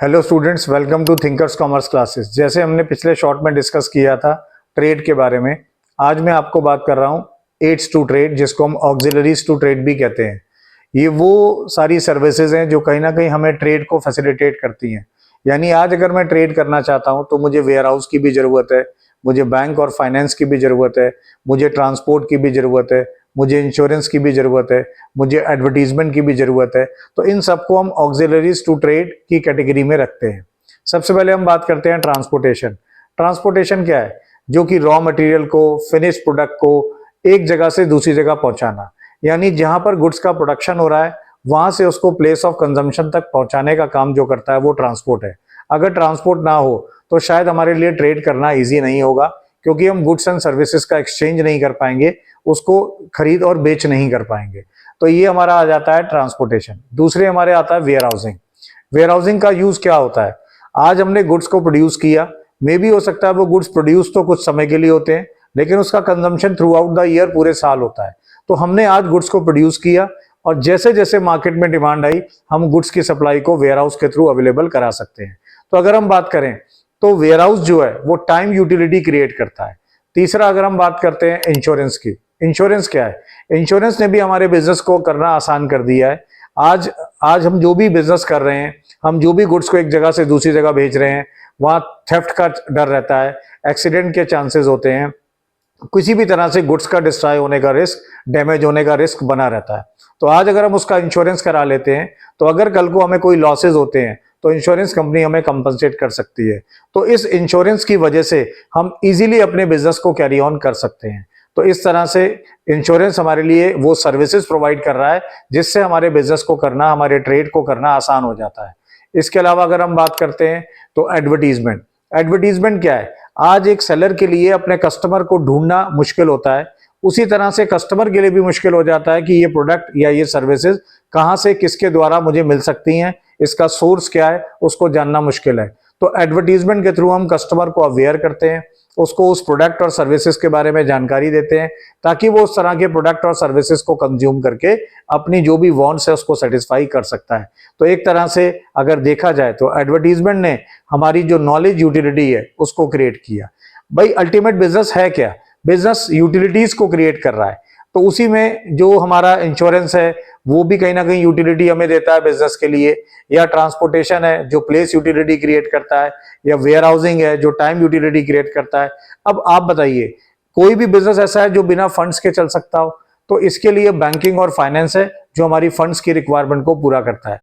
Hello students, welcome to thinkers commerce classes. जैसे हमने पिछले शॉर्ट में डिस्कस किया था ट्रेड के बारे में, आज मैं आपको बात कर रहा हूँ एड्स टू ट्रेड, जिसको हम ऑक्सिलरीज टू ट्रेड भी कहते हैं। ये वो सारी सर्विसेज हैं जो कहीं ना कहीं हमें ट्रेड को फैसिलिटेट करती हैं। यानी आज अगर मैं ट्रेड करना चाहता हूँ तो मुझे वेयर हाउस की भी ज़रूरत है, मुझे बैंक और फाइनेंस की भी ज़रूरत है, मुझे ट्रांसपोर्ट की भी ज़रूरत है, मुझे इंश्योरेंस की भी ज़रूरत है, मुझे एडवर्टीजमेंट की भी ज़रूरत है। तो इन सबको हम ऑक्सिलरीज टू ट्रेड की कैटेगरी में रखते हैं। सबसे पहले हम बात करते हैं ट्रांसपोर्टेशन। ट्रांसपोर्टेशन क्या है? जो कि रॉ मटेरियल को, फिनिश प्रोडक्ट को एक जगह से दूसरी जगह पहुंचाना। यानी जहां पर गुड्स का प्रोडक्शन हो रहा है वहां से उसको प्लेस ऑफ कंजम्पशन तक पहुंचाने का काम जो करता है वो ट्रांसपोर्ट है। अगर ट्रांसपोर्ट ना हो तो शायद हमारे लिए ट्रेड करना ईजी नहीं होगा, क्योंकि हम गुड्स एंड सर्विसेज का एक्सचेंज नहीं कर पाएंगे, उसको खरीद और बेच नहीं कर पाएंगे। तो ये हमारा आ जाता है ट्रांसपोर्टेशन। दूसरे हमारे आता है वेयर हाउसिंग। वेयर हाउसिंग का यूज क्या होता है? आज हमने गुड्स को प्रोड्यूस किया, मे भी हो सकता है वो गुड्स प्रोड्यूस तो कुछ समय के लिए होते हैं, लेकिन उसका consumption through out the year पूरे साल होता है। तो हमने आज गुड्स को प्रोड्यूस किया और जैसे जैसे मार्केट में डिमांड आई हम गुड्स की सप्लाई को वेयर हाउस के थ्रू अवेलेबल करा सकते हैं। तो अगर हम बात करें तो वेयर हाउस जो है वो टाइम यूटिलिटी क्रिएट करता है। तीसरा अगर हम बात करते हैं इंश्योरेंस की। इंश्योरेंस क्या है? इंश्योरेंस ने भी हमारे बिजनेस को करना आसान कर दिया है। आज आज हम जो भी बिजनेस कर रहे हैं, हम जो भी गुड्स को एक जगह से दूसरी जगह भेज रहे हैं, वहां थेफ्ट का डर रहता है, एक्सीडेंट के चांसेस होते हैं, किसी भी तरह से गुड्स का डिस्ट्रॉय होने का रिस्क, डैमेज होने का रिस्क बना रहता है। तो आज अगर हम उसका इंश्योरेंस करा लेते हैं तो अगर कल को हमें कोई लॉसेज होते हैं तो इंश्योरेंस कंपनी हमें कंपनसेट कर सकती है। तो इस इंश्योरेंस की वजह से हम इजीली अपने बिजनेस को कैरी ऑन कर सकते हैं। तो इस तरह से इंश्योरेंस हमारे लिए वो सर्विसेज प्रोवाइड कर रहा है जिससे हमारे बिजनेस को करना, हमारे ट्रेड को करना आसान हो जाता है। इसके अलावा अगर हम बात करते हैं तो एडवर्टीजमेंट। एडवर्टीजमेंट क्या है? आज एक सेलर के लिए अपने कस्टमर को ढूंढना मुश्किल होता है, उसी तरह से कस्टमर के लिए भी मुश्किल हो जाता है कि ये प्रोडक्ट या ये सर्विसेज कहां से, किसके द्वारा मुझे मिल सकती हैं, इसका सोर्स क्या है, उसको जानना मुश्किल है। तो एडवर्टीजमेंट के थ्रू हम कस्टमर को अवेयर करते हैं, उसको उस प्रोडक्ट और सर्विसेज के बारे में जानकारी देते हैं, ताकि वो उस तरह के प्रोडक्ट और सर्विसेज को कंज्यूम करके अपनी जो भी वांट्स है उसको सेटिस्फाई कर सकता है। तो एक तरह से अगर देखा जाए तो एडवर्टीजमेंट ने हमारी जो नॉलेज यूटिलिटी है उसको क्रिएट किया। भाई अल्टीमेट बिजनेस है क्या? बिजनेस यूटिलिटीज को क्रिएट कर रहा है। तो उसी में जो हमारा इंश्योरेंस है वो भी कहीं ना कहीं यूटिलिटी हमें देता है बिजनेस के लिए, या ट्रांसपोर्टेशन है जो प्लेस यूटिलिटी क्रिएट करता है, या वेयर हाउसिंग है जो टाइम यूटिलिटी क्रिएट करता है। अब आप बताइए, कोई भी बिजनेस ऐसा है जो बिना फंड्स के चल सकता हो? तो इसके लिए बैंकिंग और फाइनेंस है जो हमारी फंड्स की रिक्वायरमेंट को पूरा करता है।